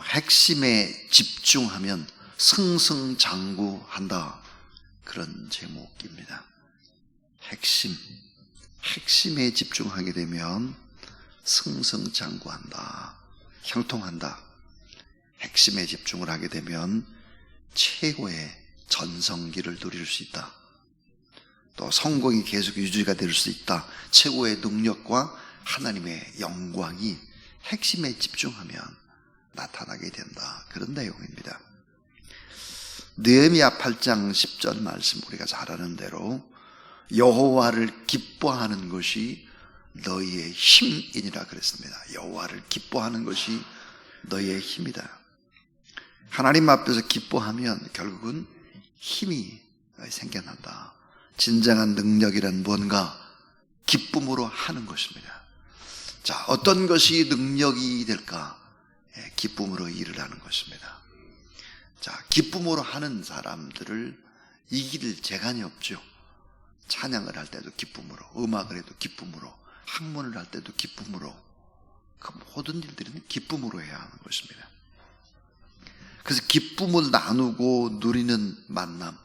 핵심에 집중하면 승승장구한다, 그런 제목입니다. 핵심에 집중하게 되면 승승장구한다, 형통한다. 핵심에 집중을 하게 되면 최고의 전성기를 누릴 수 있다. 또 성공이 계속 유지가 될 수 있다. 최고의 능력과 하나님의 영광이 핵심에 집중하면 나타나게 된다, 그런 내용입니다. 느헤미야 8장 10절 말씀 우리가 잘 아는 대로 여호와를 기뻐하는 것이 너희의 힘이니라 그랬습니다. 여호와를 기뻐하는 것이 너희의 힘이다. 하나님 앞에서 기뻐하면 결국은 힘이 생겨난다. 진정한 능력이란 뭔가 기쁨으로 하는 것입니다. 자, 어떤 것이 능력이 될까? 기쁨으로 일을 하는 것입니다. 자, 기쁨으로 하는 사람들을 이길 재간이 없죠. 찬양을 할 때도 기쁨으로, 음악을 해도 기쁨으로, 학문을 할 때도 기쁨으로, 그 모든 일들은 기쁨으로 해야 하는 것입니다. 그래서 기쁨을 나누고 누리는 만남,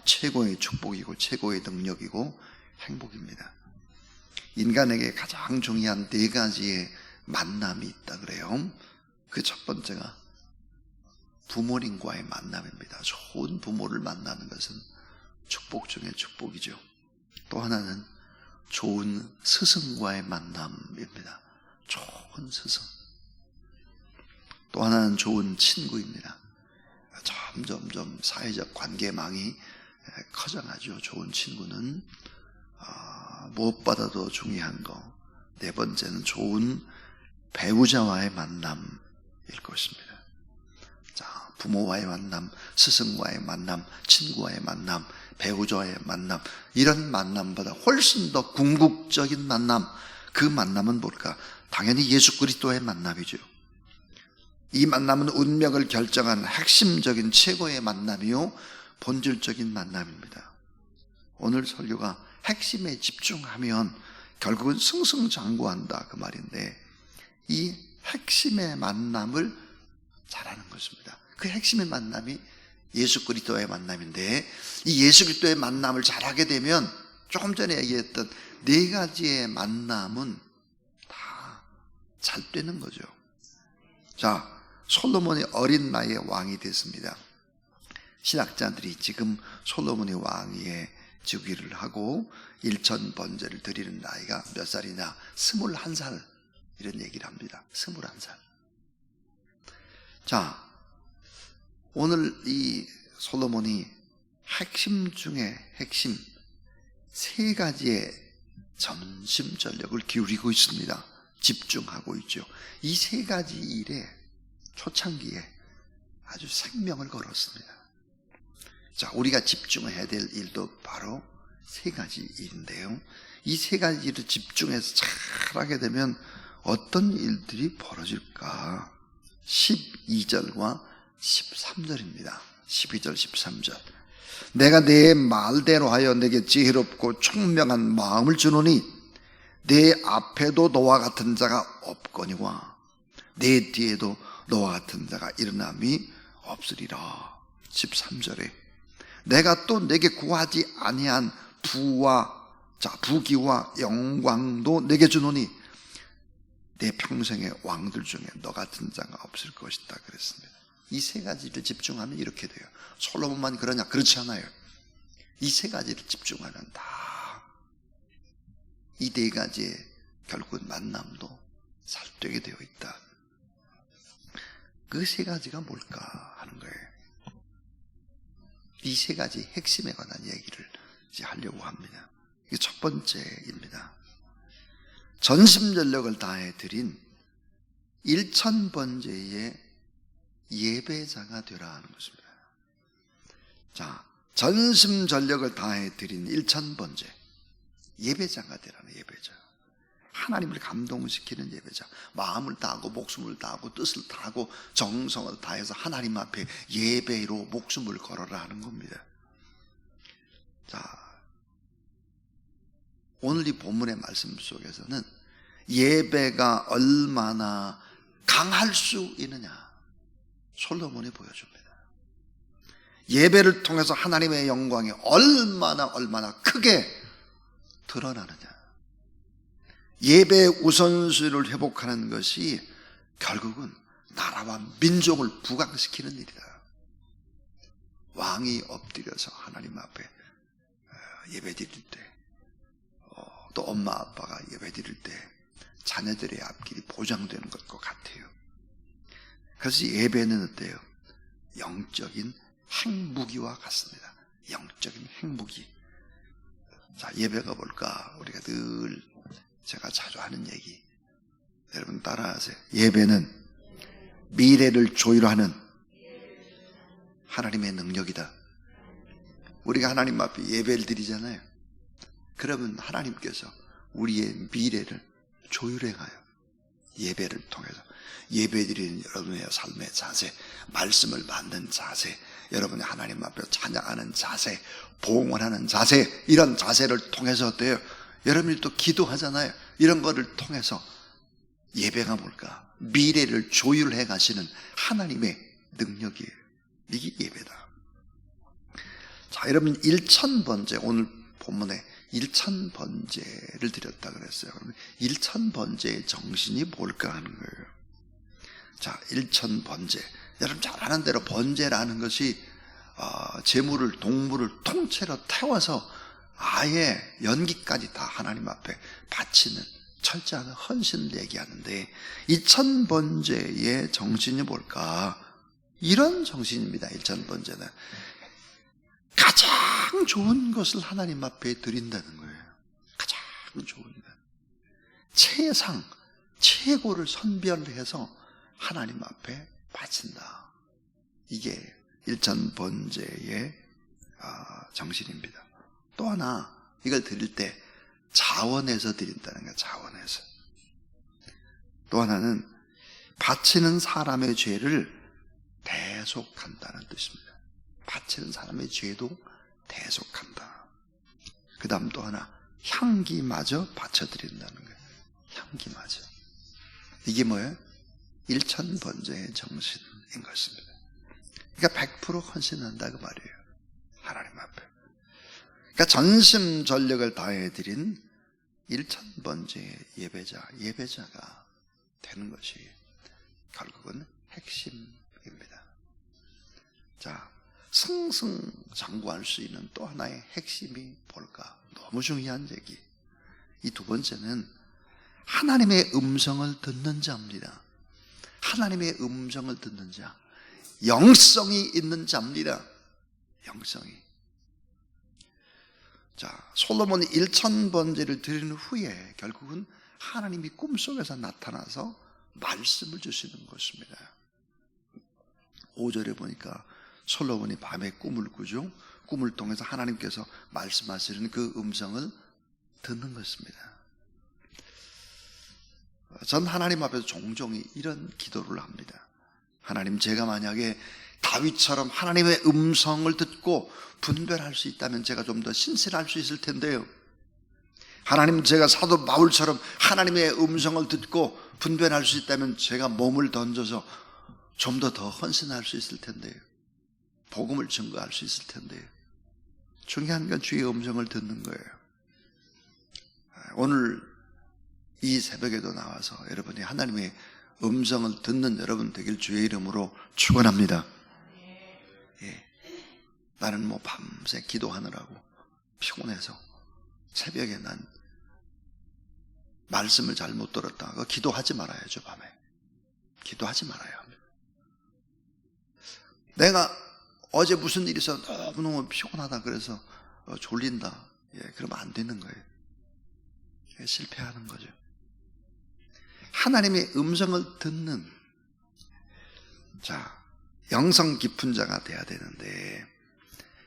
최고의 축복이고 최고의 능력이고 행복입니다. 인간에게 가장 중요한 4가지의 만남이 있다 그래요. 그 첫 번째가 부모님과의 만남입니다. 좋은 부모를 만나는 것은 축복 중에 축복이죠. 또 하나는 좋은 스승과의 만남입니다. 좋은 스승. 또 하나는 좋은 친구입니다. 점점 사회적 관계망이 커져가죠. 좋은 친구는 무엇보다도 중요한 거. 4번째는 좋은 배우자와의 만남일 것입니다. 자, 부모와의 만남, 스승과의 만남, 친구와의 만남, 배우자와의 만남, 이런 만남보다 훨씬 더 궁극적인 만남, 그 만남은 뭘까? 당연히 예수 그리스도의 만남이죠. 이 만남은 운명을 결정한 핵심적인 최고의 만남이요, 본질적인 만남입니다. 오늘 설교가 핵심에 집중하면 결국은 승승장구한다, 그 말인데, 이 핵심의 만남을 잘하는 것입니다. 그 핵심의 만남이 예수 그리스도의 만남인데, 이 예수 그리스도의 만남을 잘하게 되면 조금 전에 얘기했던 4가지의 만남은 다 잘 되는 거죠. 자, 솔로몬이 어린 나이에 왕이 됐습니다. 신학자들이 지금 솔로몬이 왕위에 즉위를 하고 1000번제를 드리는 나이가 몇 살이냐? 21살, 이런 얘기를 합니다. 21살. 자, 오늘 이 솔로몬이 핵심 중에 핵심 3가지의 전심 전력을 기울이고 있습니다. 집중하고 있죠. 이 3가지 일에 초창기에 아주 생명을 걸었습니다. 자, 우리가 집중해야 될 일도 바로 3가지 일인데요. 이 3가지 일을 집중해서 잘하게 되면 어떤 일들이 벌어질까? 12절과 13절입니다. 12절, 13절. 내가 내 말대로 하여 내게 지혜롭고 총명한 마음을 주노니 내 앞에도 너와 같은 자가 없거니와 내 뒤에도 너와 같은 자가 일어남이 없으리라. 13절에 내가 또 내게 구하지 아니한 부귀와 영광도 내게 주노니 내 평생의 왕들 중에 너 같은 자가 없을 것이다, 그랬습니다. 이 3가지를 집중하면 이렇게 돼요. 솔로몬만 그러냐? 그렇지 않아요. 이 3가지를 집중하면 다 이 4가지의 결국은 만남도 잘 되게 되어 있다. 그 3가지가 뭘까 하는 거예요. 이 3가지 핵심에 관한 얘기를 이제 하려고 합니다. 이게 첫 번째입니다. 전심전력을 다해 드린 1000번제의 예배자가 되라 하는 것입니다. 자, 전심전력을 다해 드린 1000번제 예배자가 되라는, 예배자. 하나님을 감동시키는 예배자. 마음을 다하고 목숨을 다하고 뜻을 다하고 정성을 다해서 하나님 앞에 예배로 목숨을 걸어라 하는 겁니다. 자, 오늘 이 본문의 말씀 속에서는 예배가 얼마나 강할 수 있느냐, 솔로몬이 보여줍니다. 예배를 통해서 하나님의 영광이 얼마나 크게 드러나느냐. 예배의 우선순위를 회복하는 것이 결국은 나라와 민족을 부강시키는 일이다. 왕이 엎드려서 하나님 앞에 예배 드릴 때, 또 엄마 아빠가 예배 드릴 때 자녀들의 앞길이 보장되는 것과 같아요. 그래서 예배는 어때요? 영적인 핵무기와 같습니다. 영적인 핵무기. 자, 예배가 뭘까? 우리가 늘 제가 자주 하는 얘기, 여러분 따라하세요. 예배는 미래를 조율하는 하나님의 능력이다. 우리가 하나님 앞에 예배를 드리잖아요. 그러면 하나님께서 우리의 미래를 조율해가요. 예배를 통해서. 예배 드리는 여러분의 삶의 자세, 말씀을 받는 자세, 여러분이 하나님 앞에 찬양하는 자세, 봉헌하는 자세, 이런 자세를 통해서 어때요? 여러분이 또 기도하잖아요. 이런 거를 통해서 예배가 뭘까? 미래를 조율해 가시는 하나님의 능력이에요. 이게 예배다. 자, 여러분 1000번째, 오늘 본문에 1000번째를 드렸다 그랬어요. 그러면 1000번째의 정신이 뭘까 하는 거예요. 자, 1000번째. 여러분 잘 아는 대로 번제라는 것이 재물을, 동물을 통째로 태워서 아예 연기까지 다 하나님 앞에 바치는 철저한 헌신을 얘기하는데, 2000번제의 정신이 뭘까? 이런 정신입니다. 1000번제는 가장 좋은 것을 하나님 앞에 드린다는 거예요. 가장 좋은 것, 최상, 최고를 선별해서 하나님 앞에 바친다. 이게 1000번제의 정신입니다. 또 하나, 이걸 드릴 때 자원해서 드린다는 거예요. 자원해서. 또 하나는 바치는 사람의 죄를 대속한다는 뜻입니다. 바치는 사람의 죄도 대속한다. 그 다음 또 하나, 향기마저 바쳐드린다는 거예요. 향기마저. 이게 뭐예요? 1000번제의 정신인 것입니다. 그러니까 100% 헌신한다 그 말이에요. 하나님 앞에. 그러니까 전심전력을 다해드린 1000번제의 예배자가 되는 것이 결국은 핵심입니다. 자, 승승장구할 수 있는 또 하나의 핵심이 뭘까? 너무 중요한 얘기. 이 두 번째는 하나님의 음성을 듣는 자입니다. 하나님의 음성을 듣는 자, 영성이 있는 자입니다. 영성이. 자, 솔로몬이 1000번제를 드린 후에 결국은 하나님이 꿈속에서 나타나서 말씀을 주시는 것입니다. 5절에 보니까 솔로몬이 밤에 꿈을 꾸죠. 꿈을 통해서 하나님께서 말씀하시는 그 음성을 듣는 것입니다. 전 하나님 앞에서 종종 이런 기도를 합니다. 하나님, 제가 만약에 다윗처럼 하나님의 음성을 듣고 분별할 수 있다면 제가 좀 더 신실할 수 있을 텐데요. 하나님, 제가 사도 바울처럼 하나님의 음성을 듣고 분별할 수 있다면 제가 몸을 던져서 좀 더 헌신할 수 있을 텐데요. 복음을 증거할 수 있을 텐데요. 중요한 건 주의 음성을 듣는 거예요. 오늘 이 새벽에도 나와서 여러분이 하나님의 음성을 듣는 여러분 되길 주의 이름으로 축원합니다. 예. 나는 뭐 밤새 기도하느라고 피곤해서 새벽에 난 말씀을 잘못 들었다. 그거 기도하지 말아야죠. 밤에 기도하지 말아야 합니다. 내가 어제 무슨 일이 있어서 너무너무 피곤하다 그래서 졸린다. 예, 그러면 안 되는 거예요. 예, 실패하는 거죠. 하나님의 음성을 듣는, 자, 영성 깊은 자가 돼야 되는데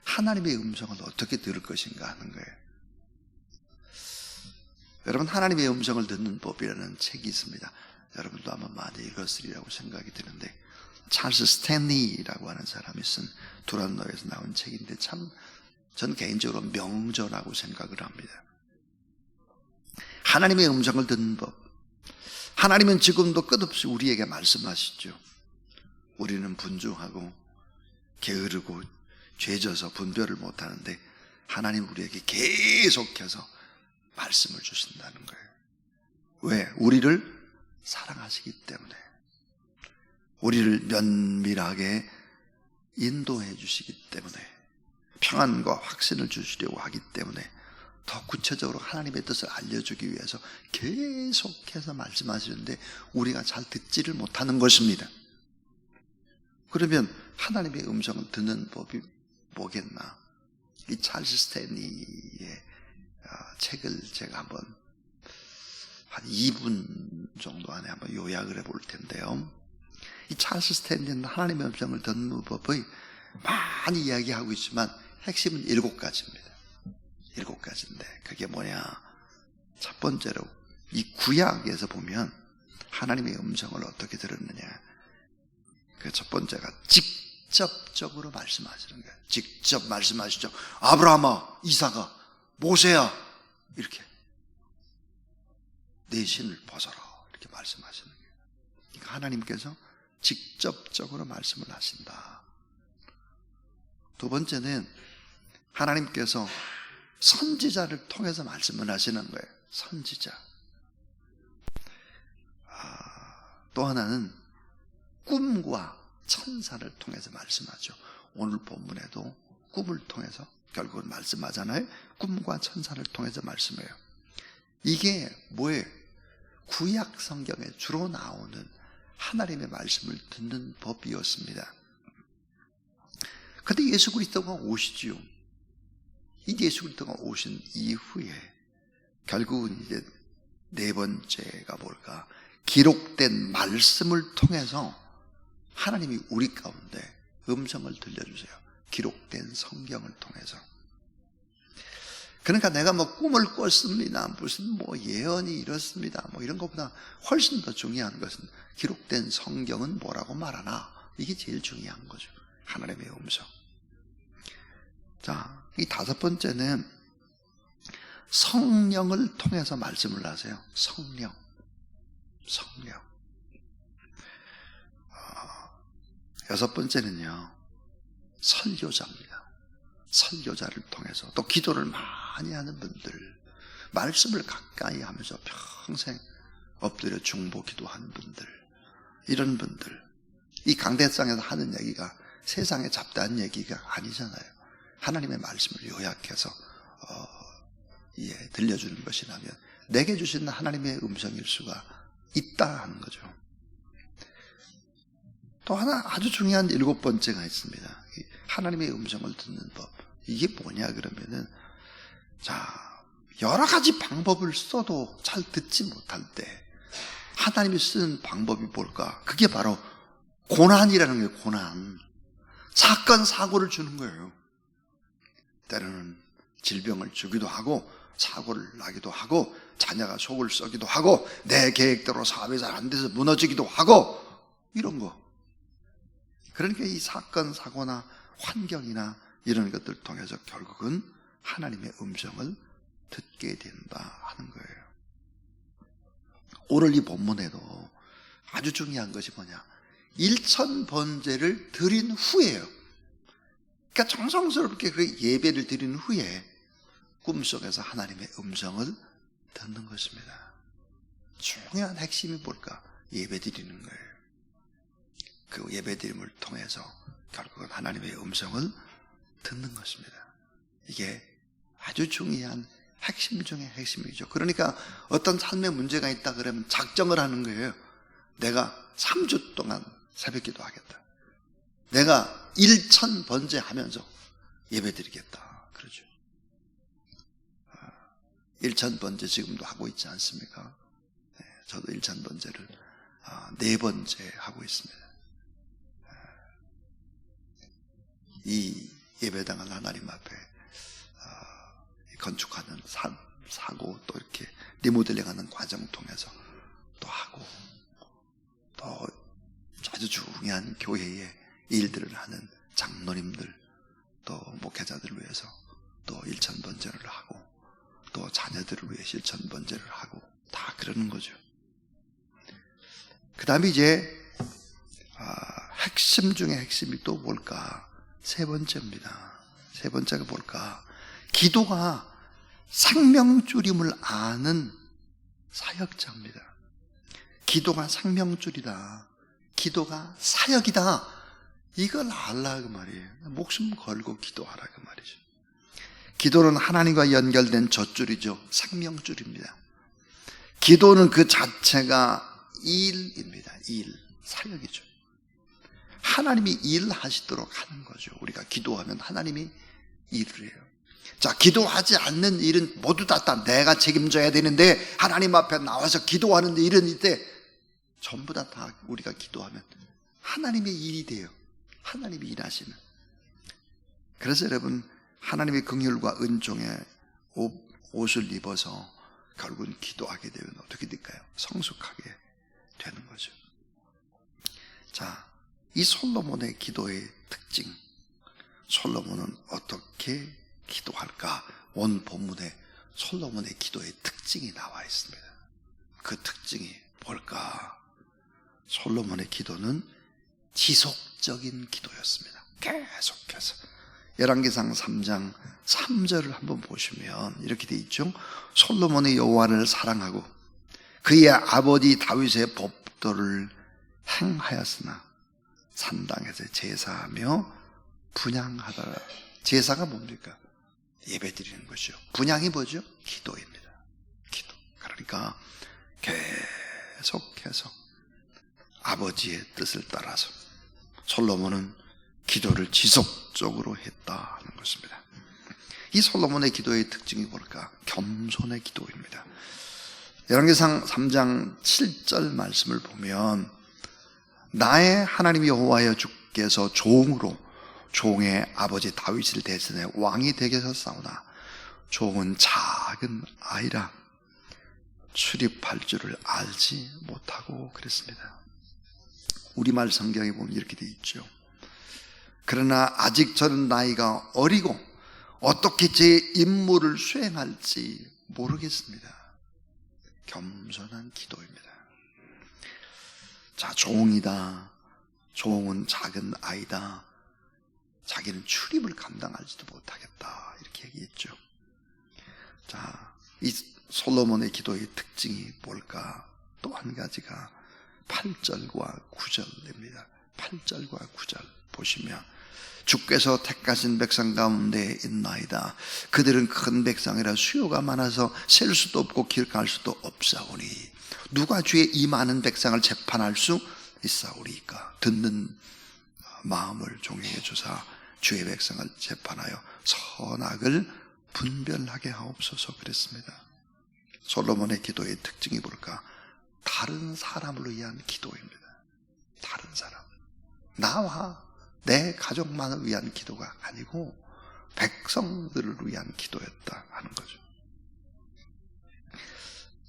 하나님의 음성을 어떻게 들을 것인가 하는 거예요. 여러분, 하나님의 음성을 듣는 법이라는 책이 있습니다. 여러분도 아마 많이 읽었으리라고 생각이 드는데, 찰스 스탠리라고 하는 사람이 쓴 두란노에서 나온 책인데 참 전 개인적으로 명저라고 생각을 합니다. 하나님의 음성을 듣는 법. 하나님은 지금도 끝없이 우리에게 말씀하시죠. 우리는 분주하고 게으르고 죄져서 분별을 못하는데 하나님 우리에게 계속해서 말씀을 주신다는 거예요. 왜? 우리를 사랑하시기 때문에, 우리를 면밀하게 인도해 주시기 때문에, 평안과 확신을 주시려고 하기 때문에 더 구체적으로 하나님의 뜻을 알려주기 위해서 계속해서 말씀하시는데 우리가 잘 듣지를 못하는 것입니다. 그러면 하나님의 음성을 듣는 법이 뭐겠나? 이 찰스 스탠리의 책을 제가 한번 한 2분 정도 안에 한번 요약을 해볼 텐데요. 이 찰스 스탠리는 하나님의 음성을 듣는 법의 많이 이야기하고 있지만 핵심은 7가지입니다. 7가지인데 그게 뭐냐? 첫 번째로 이 구약에서 보면 하나님의 음성을 어떻게 들었느냐? 그 첫 번째가 직접적으로 말씀하시는 거예요. 직접 말씀하시죠. 아브라함아, 이삭아, 모세야, 이렇게 내 신을 벗어라, 이렇게 말씀하시는 거예요. 그러니까 하나님께서 직접적으로 말씀을 하신다. 두 번째는 하나님께서 선지자를 통해서 말씀을 하시는 거예요. 선지자. 또 하나는 꿈과 천사를 통해서 말씀하죠. 오늘 본문에도 꿈을 통해서 결국은 말씀하잖아요. 꿈과 천사를 통해서 말씀해요. 이게 뭐예요? 구약 성경에 주로 나오는 하나님의 말씀을 듣는 법이었습니다. 그런데 예수 그리스도가 오시지요. 이 예수 그리스도가 오신 이후에 결국은 이제 네 번째가 뭘까? 기록된 말씀을 통해서 하나님이 우리 가운데 음성을 들려주세요. 기록된 성경을 통해서. 그러니까 내가 뭐 꿈을 꿨습니다, 무슨 뭐 예언이 이렇습니다, 뭐 이런 것보다 훨씬 더 중요한 것은 기록된 성경은 뭐라고 말하나, 이게 제일 중요한 거죠. 하나님의 음성. 자, 이 다섯 번째는 성령을 통해서 말씀을 하세요. 성령. 여섯 번째는요, 설교자입니다. 설교자를 통해서, 또 기도를 많이 하는 분들, 말씀을 가까이 하면서 평생 엎드려 중보 기도하는 분들, 이런 분들, 이 강대상에서 하는 얘기가 세상에 잡다한 얘기가 아니잖아요. 하나님의 말씀을 요약해서 들려주는 것이라면 내게 주신 하나님의 음성일 수가 있다 하는 거죠. 또 하나 아주 중요한 7번째가 있습니다. 하나님의 음성을 듣는 법. 이게 뭐냐 그러면은, 자, 여러 가지 방법을 써도 잘 듣지 못할 때 하나님이 쓰는 방법이 뭘까? 그게 바로 고난이라는 거예요. 고난. 사건 사고를 주는 거예요. 때로는 질병을 주기도 하고, 사고를 나기도 하고, 자녀가 속을 썩기도 하고, 내 계획대로 사업이 잘 안 돼서 무너지기도 하고, 이런 거. 그러니까 이 사건 사고나 환경이나 이런 것들을 통해서 결국은 하나님의 음성을 듣게 된다 하는 거예요. 오늘 이 본문에도 아주 중요한 것이 뭐냐? 일천번제를 드린 후에요. 그러니까 정성스럽게 그 예배를 드린 후에 꿈속에서 하나님의 음성을 듣는 것입니다. 중요한 핵심이 뭘까? 예배 드리는 거예요. 그 예배 드림을 통해서 결국은 하나님의 음성을 듣는 것입니다. 이게 아주 중요한 핵심 중에 핵심이죠. 그러니까 어떤 삶의 문제가 있다 그러면 작정을 하는 거예요. 내가 3주 동안 새벽기도 하겠다. 내가 1000번제 하면서 예배 드리겠다. 그러죠. 1000번제 지금도 하고 있지 않습니까? 네, 저도 1000번제를 4번째 하고 있습니다. 이 예배당을 하나님 앞에 건축하는 사고, 또 이렇게 리모델링하는 과정 통해서 또 하고, 또 아주 중요한 교회의 일들을 하는 장로님들, 또 목회자들을 위해서 또 1000번제를 하고, 또 자녀들을 위해 1000번제를 하고, 다 그러는 거죠. 그 다음에 이제 핵심 중에 핵심이 또 뭘까? 세 번째입니다. 세 번째가 뭘까? 기도가 생명줄임을 아는 사역자입니다. 기도가 생명줄이다. 기도가 사역이다. 이걸 알라 그 말이에요. 목숨 걸고 기도하라 그 말이죠. 기도는 하나님과 연결된 젖줄이죠. 생명줄입니다. 기도는 그 자체가 일입니다. 일, 사역이죠. 하나님이 일하시도록 하는 거죠. 우리가 기도하면 하나님이 일을 해요. 자, 기도하지 않는 일은 모두 다 내가 책임져야 되는데 하나님 앞에 나와서 기도하는 일은 이때 전부 다 우리가 기도하면 하나님의 일이 돼요. 하나님이 일하시는. 그래서 여러분, 하나님의 긍휼과 은총에 옷을 입어서 결국은 기도하게 되면 어떻게 될까요? 성숙하게 되는 거죠. 자, 이 솔로몬의 기도의 특징, 솔로몬은 어떻게 기도할까? 온 본문에 솔로몬의 기도의 특징이 나와 있습니다. 그 특징이 뭘까? 솔로몬의 기도는 지속적인 기도였습니다. 계속해서 열왕기상 3장 3절을 한번 보시면 이렇게 돼 있죠. 솔로몬의 여호와를 사랑하고 그의 아버지 다윗의 법도를 행하였으나 산당에서 제사하며 분향하더라. 제사가 뭡니까? 예배 드리는 것이죠. 분향이 뭐죠? 기도입니다. 기도. 그러니까 계속해서 아버지의 뜻을 따라서 솔로몬은 기도를 지속적으로 했다 하는 것입니다. 이 솔로몬의 기도의 특징이 뭘까? 겸손의 기도입니다. 열왕기상 3장 7절 말씀을 보면 나의 하나님 여호와여 주께서 종으로 종의 아버지 다윗을 대신해 왕이 되게 하셨사오나 종은 작은 아이라 출입할 줄을 알지 못하고 그랬습니다. 우리말 성경에 보면 이렇게 되어 있죠. 그러나 아직 저는 나이가 어리고 어떻게 제 임무를 수행할지 모르겠습니다. 겸손한 기도입니다. 자, 종이다. 종은 작은 아이다. 자기는 출입을 감당하지도 못하겠다. 이렇게 얘기했죠. 자, 이 솔로몬의 기도의 특징이 뭘까? 또 한 가지가 8절과 9절입니다. 8절과 9절 보시면 주께서 택하신 백성 가운데 있나이다. 그들은 큰 백성이라 수요가 많아서 셀 수도 없고 기록할 수도 없사오니 누가 주의 이 많은 백성을 재판할 수 있사오리까? 듣는 마음을 종에게 주사 주의 백성을 재판하여 선악을 분별하게 하옵소서 그랬습니다. 솔로몬의 기도의 특징이 뭘까? 다른 사람을 위한 기도입니다. 다른 사람, 나와 내 가족만을 위한 기도가 아니고 백성들을 위한 기도였다 하는 거죠.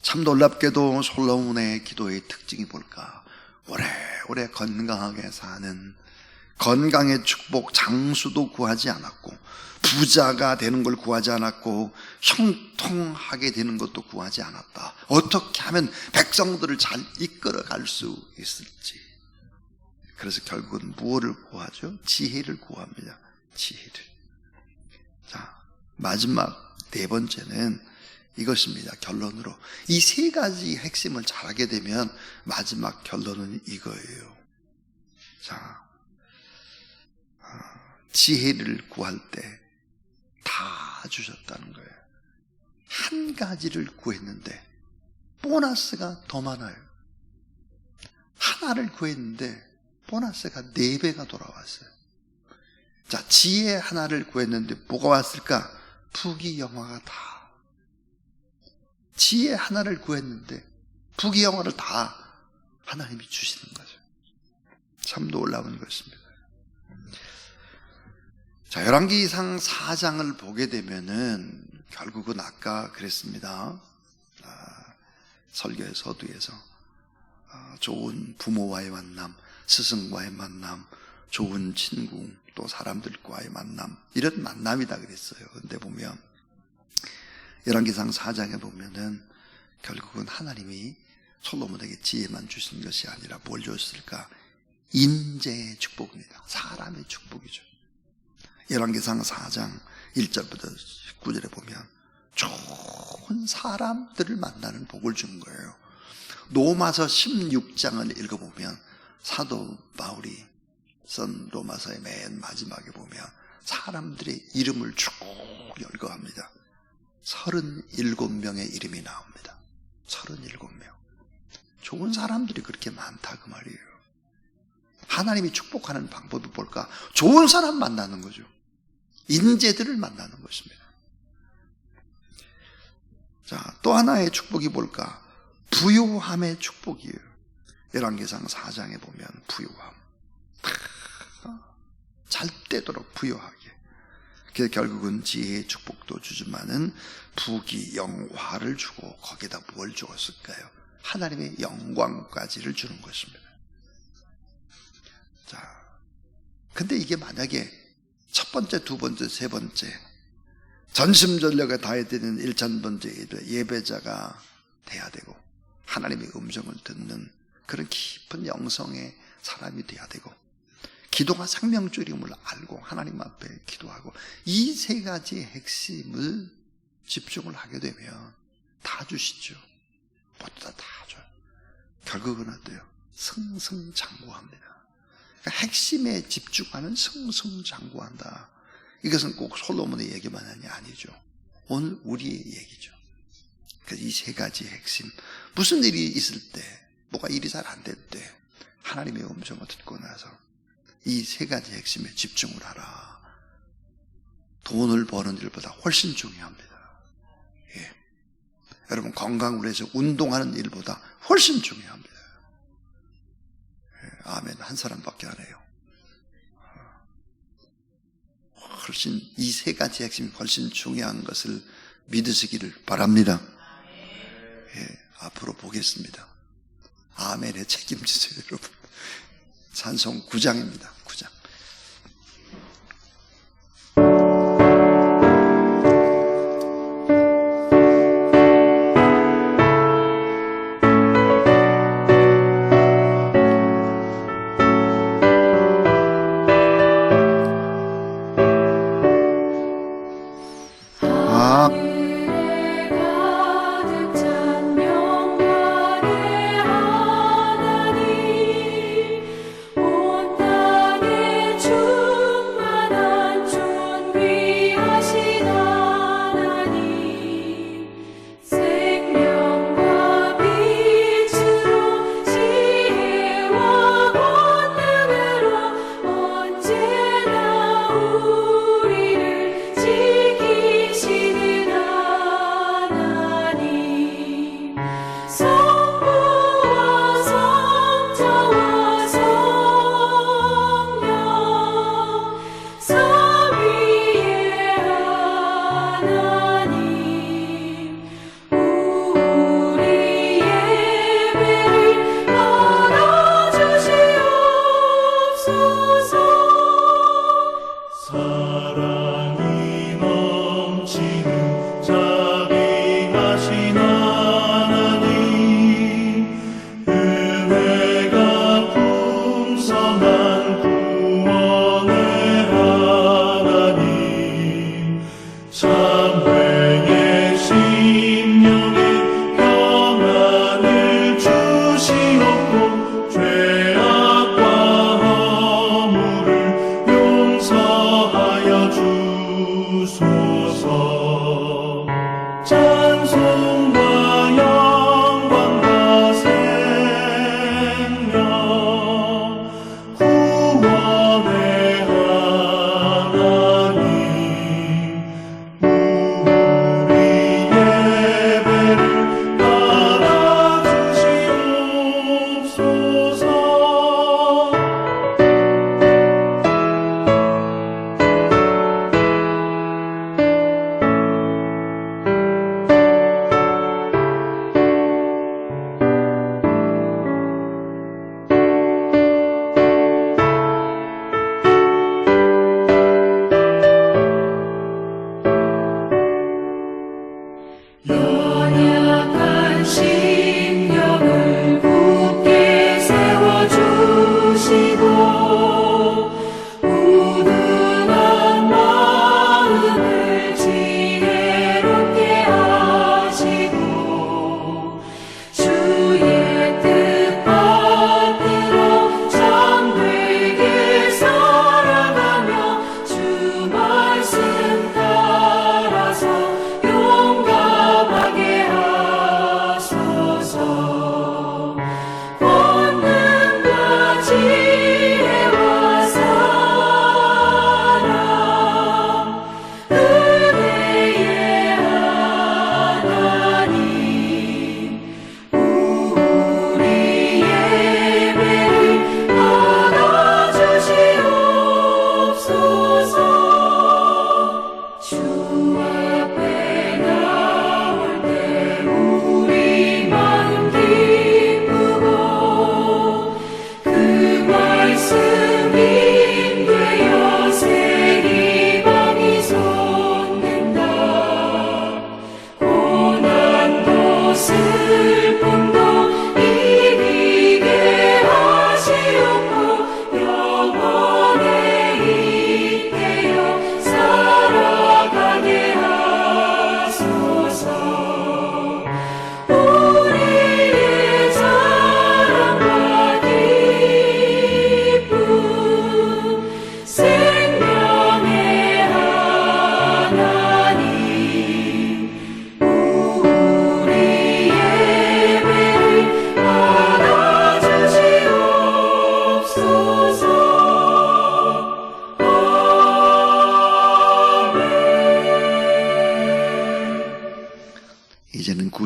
참 놀랍게도 솔로몬의 기도의 특징이 뭘까? 오래오래 건강하게 사는, 건강의 축복, 장수도 구하지 않았고 부자가 되는 걸 구하지 않았고 형통하게 되는 것도 구하지 않았다. 어떻게 하면 백성들을 잘 이끌어갈 수 있을지. 그래서 결국은 무엇을 구하죠? 지혜를 구합니다. 지혜를. 자, 마지막 네 번째는 이것입니다. 결론으로 이 세 가지 핵심을 잘하게 되면 마지막 결론은 이거예요. 자, 지혜를 구할 때 다 주셨다는 거예요. 한 가지를 구했는데 보너스가 더 많아요. 하나를 구했는데 보너스가 4배가 돌아왔어요. 자, 지혜 하나를 구했는데 뭐가 왔을까? 부귀영화가 다. 지혜 하나를 구했는데 부귀영화를 다 하나님이 주시는 거죠. 참 놀라운 것입니다. 자, 열왕기상 4장을 보게 되면은 결국은 아까 그랬습니다. 설교의 서두에서 좋은 부모와의 만남, 스승과의 만남, 좋은 친구, 또 사람들과의 만남, 이런 만남이다 그랬어요. 근데 보면 열왕기상 4장에 보면은 결국은 하나님이 솔로몬에게 지혜만 주신 것이 아니라 뭘 줬을까? 인재의 축복입니다. 사람의 축복이죠. 열왕기상 4장 1절부터 19절에 보면 좋은 사람들을 만나는 복을 준 거예요. 로마서 16장을 읽어보면 사도 바울이 쓴 로마서의 맨 마지막에 보면 사람들의 이름을 쭉 열거합니다. 37명의 이름이 나옵니다. 37명. 좋은 사람들이 그렇게 많다 그 말이에요. 하나님이 축복하는 방법이 뭘까? 좋은 사람 만나는 거죠. 인재들을 만나는 것입니다. 자, 또 하나의 축복이 뭘까? 부요함의 축복이에요. 열왕기상 4장에 보면 부요함. 잘 되도록 부요하게. 그래서 결국은 지혜의 축복도 주지만은 부귀 영화를 주고 거기다 뭘 주었을까요? 하나님의 영광까지를 주는 것입니다. 자, 근데 이게 만약에 첫 번째, 두 번째, 세 번째 전심전력을 다해야 되는 1,000번째 예배자가 돼야 되고 하나님의 음성을 듣는 그런 깊은 영성의 사람이 돼야 되고 기도가 생명줄임을 알고 하나님 앞에 기도하고 이 세 가지의 핵심을 집중을 하게 되면 다 주시죠. 모두 다 줘요. 결국은 어때요? 승승장구합니다. 그러니까 핵심에 집중하는 승승장구한다. 이것은 꼭 솔로몬의 얘기만 하는 게 아니죠. 오늘 우리의 얘기죠. 그래서 이 세 가지 핵심, 무슨 일이 있을 때, 뭐가 일이 잘 안 될 때 하나님의 음성을 듣고 나서 이 세 가지 핵심에 집중을 하라. 돈을 버는 일보다 훨씬 중요합니다. 예. 여러분 건강을 위해서 운동하는 일보다 훨씬 중요합니다. 예. 아멘. 한 사람밖에 안 해요. 훨씬 이 세 가지 핵심이 훨씬 중요한 것을 믿으시기를 바랍니다. 예. 앞으로 보겠습니다. 아멘에 책임지세요, 여러분. 찬송 9장입니다. 9장. 온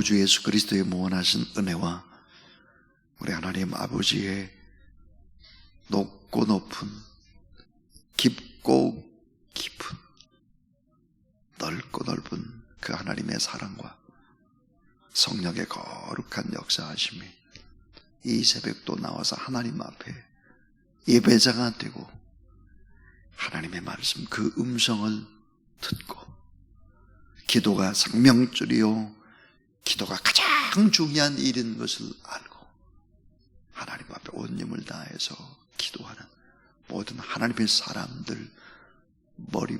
구주 예수 그리스도의 무한하신 은혜와 우리 하나님 아버지의 높고 높은, 깊고 깊은, 넓고 넓은 그 하나님의 사랑과 성령의 거룩한 역사하심이 이 새벽도 나와서 하나님 앞에 예배자가 되고 하나님의 말씀 그 음성을 듣고 기도가 생명줄이요 기도가 가장 중요한 일인 것을 알고 하나님 앞에 온 힘을 다해서 기도하는 모든 하나님의 사람들 머리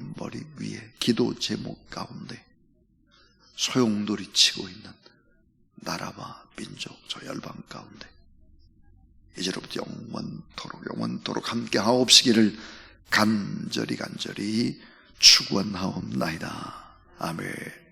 위에 기도 제목 가운데 소용돌이 치고 있는 나라와 민족 저 열방 가운데 이제로부터 영원토록 함께 하옵시기를 간절히 축원하옵나이다. 아멘.